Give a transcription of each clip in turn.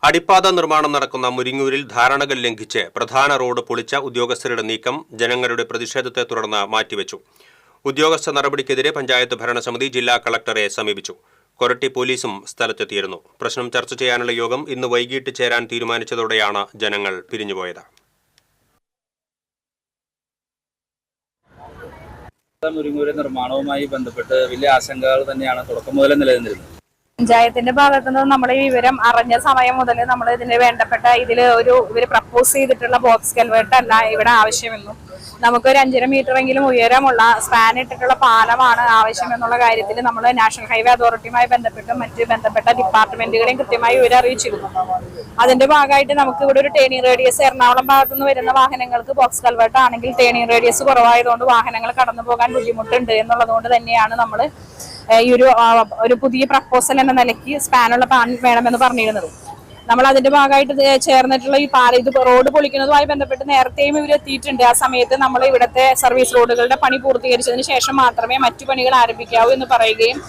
അടിപ്പാത നിർമ്മാണം നടക്കുന്ന മുരിങ്ങൂരിൽ ധാരണകൾ ലംഘിച്ച് പ്രധാന റോഡ് പൊളിച്ച ഉദ്യോഗസ്ഥരുടെ നീക്കം ജനങ്ങളുടെ പ്രതിഷേധത്തെ തുടർന്ന് മാറ്റിവെച്ചു. ഉദ്യോഗസ്ഥ നടപടിക്കെതിരെ പഞ്ചായത്ത് ഭരണസമിതി ജില്ലാ കളക്ടറെ സമീപിച്ചു. കൊരട്ടി പോലീസും സ്ഥലത്തെത്തിയിരുന്നു. പ്രശ്നം ചർച്ച ചെയ്യാനുള്ള യോഗം ഇന്ന് വൈകിട്ട് ചേരാൻ തീരുമാനിച്ചതോടെയാണ് ജനങ്ങൾ പിരിഞ്ഞുപോയത്. മുരിങ്ങൂര് നിർമ്മാണവുമായി ബന്ധപ്പെട്ട് വലിയ ആശങ്കകൾ തന്നെയാണ് തുടക്കം മുതലേ നിലനിന്നിരുന്നത്. പഞ്ചായത്തിന്റെ ഭാഗത്തുനിന്ന് നമ്മൾ ഈ വിവരം അറിഞ്ഞ സമയം മുതൽ നമ്മൾ ഇതിന് വേണ്ടപ്പെട്ട ഇവര് പ്രപ്പോസ് ചെയ്തിട്ടുള്ള ബോക്സ് കൽവേർട്ട് അല്ല ഇവിടെ ആവശ്യമെന്നും നമുക്കൊരു 5.5 മീറ്ററെങ്കിലും ഉയരമുള്ള സ്പാൻ ഇട്ടിട്ടുള്ള പാലമാണ് ആവശ്യമെന്നുള്ള കാര്യത്തിൽ നമ്മൾ നാഷണൽ ഹൈവേ അതോറിറ്റിയുമായി ബന്ധപ്പെട്ടും മറ്റ് ബന്ധപ്പെട്ട ഡിപ്പാർട്ട്മെന്റുകളെയും കൃത്യമായി വിവരം അറിയിച്ചിരുന്നു. അതിന്റെ ഭാഗമായിട്ട് നമുക്ക് ഇവിടെ ഒരു ടേണിംഗ് റേഡിയസ് എറണാകുളം ഭാഗത്തുനിന്ന് വരുന്ന വാഹനങ്ങൾക്ക് ബോക്സ് കൽവേർട്ട് ആണെങ്കിൽ ടേണിംഗ് റേഡിയസ് കുറവായതുകൊണ്ട് വാഹനങ്ങൾ കടന്നു പോകാൻ ബുദ്ധിമുട്ടുണ്ട് എന്നുള്ളതുകൊണ്ട് തന്നെയാണ് നമ്മൾ ഈ ഒരു പുതിയ പ്രപ്പോസൽ എന്ന നിലയ്ക്ക് സ്പാനുള്ള പാൻ വേണമെന്ന് പറഞ്ഞിരുന്നത്. നമ്മൾ അതിന്റെ ഭാഗമായിട്ട് ചേർന്നിട്ടുള്ള ഇത് റോഡ് പൊളിക്കുന്നതുമായി ബന്ധപ്പെട്ട് നേരത്തെയും ഇവർ എത്തിയിട്ടുണ്ട്. ആ സമയത്ത് നമ്മൾ ഇവിടുത്തെ സർവീസ് റോഡുകളുടെ പണി പൂർത്തീകരിച്ചതിന് ശേഷം മാത്രമേ മറ്റു പണികൾ ആരംഭിക്കാവൂ എന്ന് പറയുകയും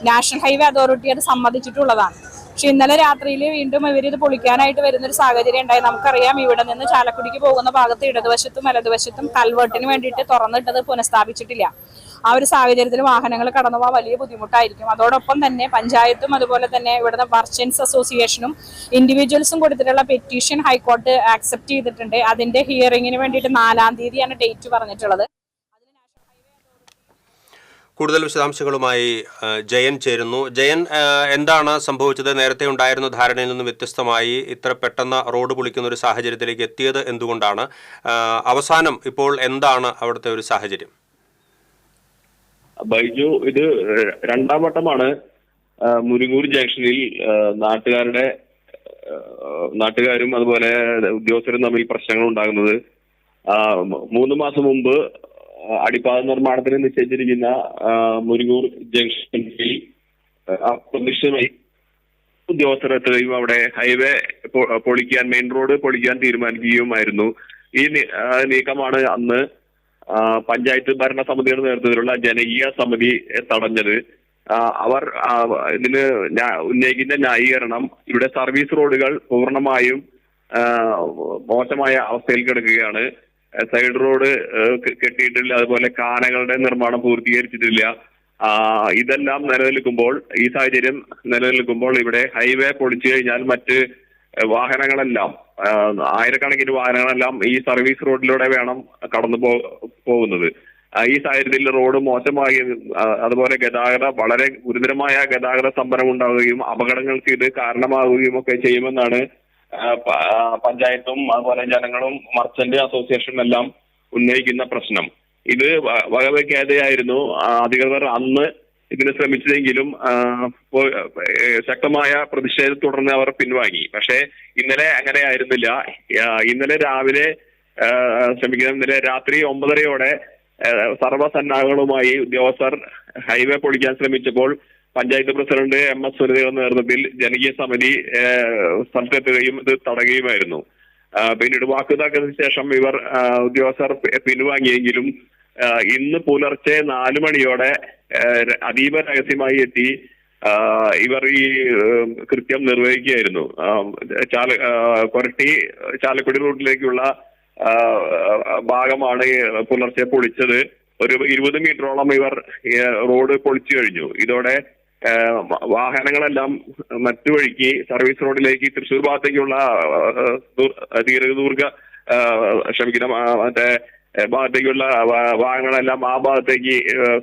നാഷണൽ ഹൈവേ അതോറിറ്റി അത് സമ്മതിച്ചിട്ടുള്ളതാണ്. പക്ഷെ ഇന്നലെ രാത്രിയിൽ വീണ്ടും ഇവരിത് പൊളിക്കാനായിട്ട് വരുന്നൊരു സാഹചര്യം ഉണ്ടായി. നമുക്കറിയാം, ഇവിടെ നിന്ന് ചാലക്കുടിക്ക് പോകുന്ന ഭാഗത്ത് ഇടതുവശത്തും വലതുവശത്തും കൽവേർട്ടിന് വേണ്ടിയിട്ട് തുറന്നിട്ടത് പുനഃസ്ഥാപിച്ചിട്ടില്ല. ആ ഒരു സാഹചര്യത്തിൽ വാഹനങ്ങൾ കടന്നു പോകാൻ വലിയ ബുദ്ധിമുട്ടായിരിക്കും. അതോടൊപ്പം തന്നെ പഞ്ചായത്തും അതുപോലെ തന്നെ ഇവിടുത്തെ മർച്ചന്റ്സ് അസോസിയേഷനും ഇൻഡിവിജ്വൽസും കൊടുത്തിട്ടുള്ള പെറ്റീഷൻ ഹൈക്കോടതി ആക്സെപ്റ്റ് ചെയ്തിട്ടുണ്ട്. അതിന്റെ ഹിയറിംഗിന് വേണ്ടിയിട്ട് 4-ാം തീയതിയാണ് ഡേറ്റ് പറഞ്ഞിട്ടുള്ളത്. കൂടുതൽ വിശദാംശങ്ങളുമായി ജയൻ ചേരുന്നു. ജയൻ, എന്താണ് സംഭവിച്ചത്? നേരത്തെ ഉണ്ടായിരുന്ന ധാരണയിൽ നിന്ന് വ്യത്യസ്തമായി ഇത്ര പെട്ടെന്ന് റോഡ് പൊളിക്കുന്ന ഒരു സാഹചര്യത്തിലേക്ക് എത്തിയത് എന്തുകൊണ്ടാണ്? അവസാനം ഇപ്പോൾ എന്താണ് അവിടുത്തെ ഒരു സാഹചര്യം? ബൈജു, ഇത് 2ാം വട്ടമാണ് മുരിങ്ങൂർ ജംഗ്ഷനിൽ നാട്ടുകാരും അതുപോലെ ഉദ്യോഗസ്ഥരും തമ്മിൽ പ്രശ്നങ്ങൾ ഉണ്ടാകുന്നത്. 3 മാസം മുമ്പ് അടിപ്പാത നിർമ്മാണത്തിന് നിശ്ചയിച്ചിരിക്കുന്ന മുരിങ്ങൂർ ജംഗ്ഷനിൽ പ്രതിഷേധമായി ഉദ്യോഗസ്ഥർ എത്തുകയും അവിടെ ഹൈവേ പൊളിക്കാൻ, മെയിൻ റോഡ് പൊളിക്കാൻ തീരുമാനിക്കുകയുമായിരുന്നു. ഈ നീക്കമാണ് അന്ന് പഞ്ചായത്ത് ഭരണസമിതിയുടെ നേതൃത്വത്തിലുള്ള ജനകീയ സമിതി തടഞ്ഞത്. അവർ ഇതിന് ഉന്നയിക്കുന്ന ന്യായീകരണം ഇവിടെ സർവീസ് റോഡുകൾ പൂർണ്ണമായും മോശമായ അവസ്ഥയിൽ കിടക്കുകയാണ്. സൈഡ് റോഡ് കെട്ടിയിട്ടില്ല, അതുപോലെ കാനകളുടെ നിർമ്മാണം പൂർത്തീകരിച്ചിട്ടില്ല. ഇതെല്ലാം ഈ സാഹചര്യം നിലനിൽക്കുമ്പോൾ ഇവിടെ ഹൈവേ പൊളിച്ചു കഴിഞ്ഞാൽ മറ്റ് വാഹനങ്ങളെല്ലാം, ആയിരക്കണക്കിന് വാഹനങ്ങളെല്ലാം ഈ സർവീസ് റോഡിലൂടെ വേണം കടന്നു പോകുന്നത്. ഈ സാഹചര്യത്തിൽ റോഡ് മോശമായി, അതുപോലെ വളരെ ഗുരുതരമായ ഗതാഗത സ്തംഭനം ഉണ്ടാവുകയും അപകടങ്ങൾക്ക് ഇത് കാരണമാവുകയും ഒക്കെ ചെയ്യുമെന്നാണ് പഞ്ചായത്തും അതുപോലെ ജനങ്ങളും മർച്ചന്റ് അസോസിയേഷനും എല്ലാം ഉന്നയിക്കുന്ന പ്രശ്നം. ഇത് വകവയ്ക്കാതെയായിരുന്നു അധികൃതർ അന്ന് ഇതിന് ശ്രമിച്ചതെങ്കിലും ശക്തമായ പ്രതിഷേധത്തെ തുടർന്ന് അവർ പിൻവാങ്ങി. പക്ഷേ ഇന്നലെ അങ്ങനെ ആയിരുന്നില്ല. ഇന്നലെ രാത്രി 9:30-ഓടെ സർവ്വസന്നാഹങ്ങളുമായി ഉദ്യോഗസ്ഥർ ഹൈവേ പൊളിക്കാൻ ശ്രമിച്ചപ്പോൾ പഞ്ചായത്ത് പ്രസിഡന്റ് MS സുനിതയുടെ നേതൃത്വത്തിൽ ജനകീയ സമിതി സ്ഥലത്തെത്തുകയും ഇത് തടയുകയുമായിരുന്നു. പിന്നീട് വാക്കുതർക്കത്തിന് ശേഷം ഉദ്യോഗസ്ഥർ പിൻവാങ്ങിയെങ്കിലും ഇന്ന് പുലർച്ചെ 4 മണിയോടെ അതീവ രഹസ്യമായി എത്തി ഇവർ ഈ കൃത്യം നിർവഹിക്കുകയായിരുന്നു. കൊരട്ടി ചാലക്കുടി റൂട്ടിലേക്കുള്ള ഭാഗമാണ് പുലർച്ചെ പൊളിച്ചത്. ഒരു 20 മീറ്ററോളം ഇവർ റോഡ് പൊളിച്ചു കഴിഞ്ഞു. ഇതോടെ വാഹനങ്ങളെല്ലാം മറ്റു വഴിക്ക് സർവീസ് റോഡിലേക്ക് തൃശ്ശൂർ ഭാഗത്തേക്കുള്ള ഭാഗത്തേക്കുള്ള വാഹനങ്ങളെല്ലാം ആ ഭാഗത്തേക്ക്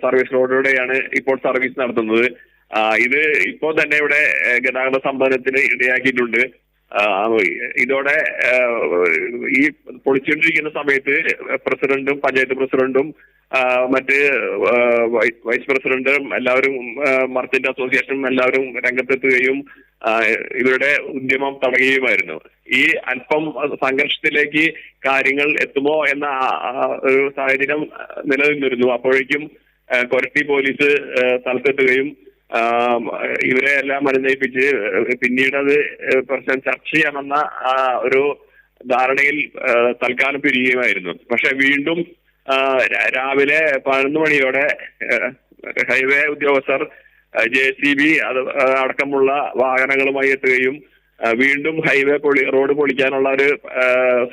സർവീസ് റോഡിലൂടെയാണ് ഇപ്പോൾ സർവീസ് നടത്തുന്നത്. ഇത് ഇപ്പോൾ തന്നെ ഇവിടെ ഗതാഗത സ്തംഭനത്തിന് ഇടയാക്കിയിട്ടുണ്ട്. ഇതോടെ ഈ പൊളിച്ചുകൊണ്ടിരിക്കുന്ന സമയത്ത് പ്രസിഡന്റും പഞ്ചായത്ത് പ്രസിഡന്റും മറ്റ് വൈസ് പ്രസിഡന്റും എല്ലാവരും, മർച്ചന്റ് അസോസിയേഷനും എല്ലാവരും രംഗത്തെത്തുകയും ഇവരുടെ ഉദ്യമം തടയുകയുമായിരുന്നു. ഈ അല്പം സംഘർഷത്തിലേക്ക് കാര്യങ്ങൾ എത്തുമോ എന്ന ഒരു സാഹചര്യം നിലനിന്നിരുന്നു. അപ്പോഴേക്കും കൊരട്ടി പോലീസ് സ്ഥലത്തെത്തുകയും ഇവരെ എല്ലാം അനുനയിപ്പിച്ച് പിന്നീട് അത് പ്രശ്നം ചർച്ച ചെയ്യണമെന്ന ഒരു ധാരണയിൽ തൽക്കാലം പിരിയുകയുമായിരുന്നു. പക്ഷെ വീണ്ടും രാവിലെ 11 മണിയോടെ ഹൈവേ ഉദ്യോഗസ്ഥർ JCB അടക്കമുള്ള വാഹനങ്ങളുമായി എത്തുകയും വീണ്ടും റോഡ് പൊളിക്കാനുള്ള ഒരു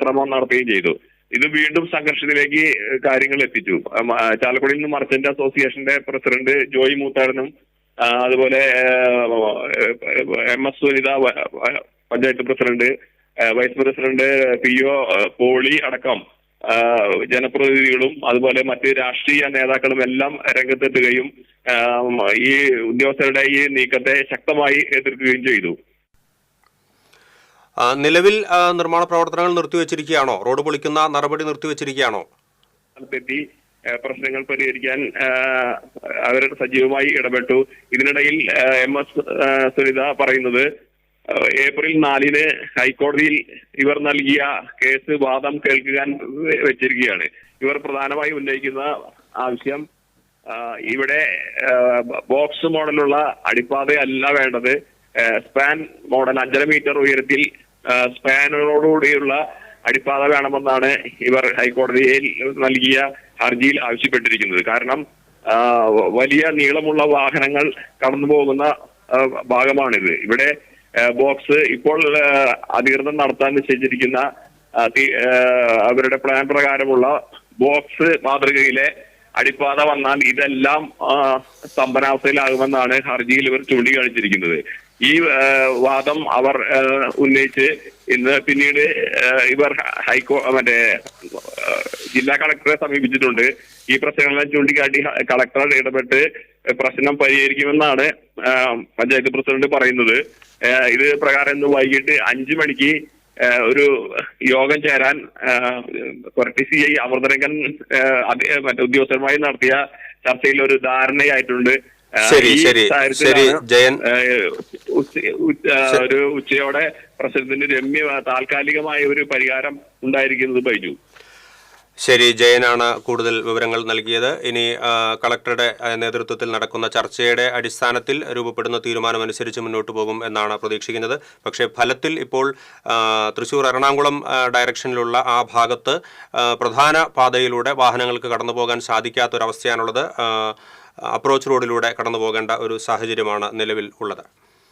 ശ്രമം നടത്തുകയും ചെയ്തു. ഇത് വീണ്ടും സംഘർഷത്തിലേക്ക് കാര്യങ്ങൾ എത്തിച്ചു. ചാലക്കുടിയിൽ നിന്ന് മർച്ചന്റ് അസോസിയേഷന്റെ പ്രസിഡന്റ് ജോയി മൂത്താടനും അതുപോലെ MS Sunitha panchayat president, vice president PO Poly അടക്കം ജനപ്രതിനിധികളും അതുപോലെ മറ്റ് രാഷ്ട്രീയ നേതാക്കളും എല്ലാം രംഗത്തെത്തുകയും ഈ ഉദ്യോഗസ്ഥരുടെ ഈ നീക്കത്തെ ശക്തമായി എതിർക്കുകയും ചെയ്തു. നിലവിൽ നിർമ്മാണ പ്രവർത്തനങ്ങൾ നിർത്തിവെച്ചിരിക്കുകയാണോ? റോഡ് പൊളിക്കുന്ന നടപടി നിർത്തിവെച്ചിരിക്കുകയാണോ? സ്ഥലത്തെത്തി പ്രശ്നങ്ങൾ പരിഹരിക്കാൻ അവർ സജീവമായി ഇടപെട്ടു. ഇതിനിടയിൽ MS സുനിത പറയുന്നത് ഏപ്രിൽ 4 ഹൈക്കോടതിയിൽ ഇവർ നൽകിയ കേസ് വാദം കേൾക്കാൻ വെച്ചിരിക്കുകയാണ്. ഇവർ പ്രധാനമായി ഉന്നയിക്കുന്ന ആവശ്യം ഇവിടെ ബോക്സ് മോഡലുള്ള അടിപ്പാതയല്ല വേണ്ടത്, സ്പാൻ മോഡൽ 5.5 മീറ്റർ ഉയരത്തിൽ സ്പാനോടുകൂടിയുള്ള അടിപ്പാത വേണമെന്നാണ് ഇവർ ഹൈക്കോടതിയിൽ നൽകിയ ഹർജിയിൽ ആവശ്യപ്പെട്ടിരിക്കുന്നത്. കാരണം വലിയ നീളമുള്ള വാഹനങ്ങൾ കടന്നു പോകുന്ന ഭാഗമാണിത്. ഇവിടെ ബോക്സ് ഇപ്പോൾ അധികൃതർ നടത്താൻ നിശ്ചയിച്ചിരിക്കുന്ന അവരുടെ പ്ലാൻ പ്രകാരമുള്ള ബോക്സ് മാതൃകയിലെ അടിപ്പാത വന്നാൽ ഇതെല്ലാം സ്തംഭനാവസ്ഥയിലാകുമെന്നാണ് ഹർജിയിൽ ഇവർ ചൂണ്ടിക്കാണിച്ചിരിക്കുന്നത്. ഈ വാദം അവർ ഉന്നയിച്ച് പിന്നീട് ഇവർ ജില്ലാ കളക്ടറെ സമീപിച്ചിട്ടുണ്ട്. ഈ പ്രശ്നങ്ങളെല്ലാം ചൂണ്ടിക്കാട്ടി കളക്ടർ ഇടപെട്ട് പ്രശ്നം പരിഹരിക്കുമെന്നാണ് പഞ്ചായത്ത് പ്രസിഡന്റ് പറയുന്നത്. ഇത് പ്രകാരം ഇന്ന് വൈകിട്ട് 5 മണിക്ക് ഒരു യോഗം ചേരാൻ CI അമൃതരംഗൻ ഉദ്യോഗസ്ഥരുമായി നടത്തിയ ചർച്ചയിൽ ഒരു ധാരണയായിട്ടുണ്ട്. ഒരു ഉച്ചയോടെ പ്രസിഡന്റിന് താൽക്കാലികമായ ഒരു പരിഹാരം ഉണ്ടായിരിക്കുന്നത് ബൈജു. ശരി, ജയനാണ് കൂടുതൽ വിവരങ്ങൾ നൽകിയത്. ഇനി കളക്ടറുടെ നേതൃത്വത്തിൽ നടക്കുന്ന ചർച്ചയുടെ അടിസ്ഥാനത്തിൽ രൂപപ്പെടുന്ന തീരുമാനമനുസരിച്ച് മുന്നോട്ട് പോകും എന്നാണ് പ്രതീക്ഷിക്കുന്നത്. പക്ഷേ ഫലത്തിൽ ഇപ്പോൾ തൃശ്ശൂർ എറണാകുളം ഡയറക്ഷനിലുള്ള ആ ഭാഗത്ത് പ്രധാന പാതയിലൂടെ വാഹനങ്ങൾക്ക് കടന്നു പോകാൻ സാധിക്കാത്തൊരവസ്ഥയാണുള്ളത്. അപ്രോച്ച് റോഡിലൂടെ കടന്നു പോകേണ്ട ഒരു സാഹചര്യമാണ് നിലവിൽ ഉള്ളത്.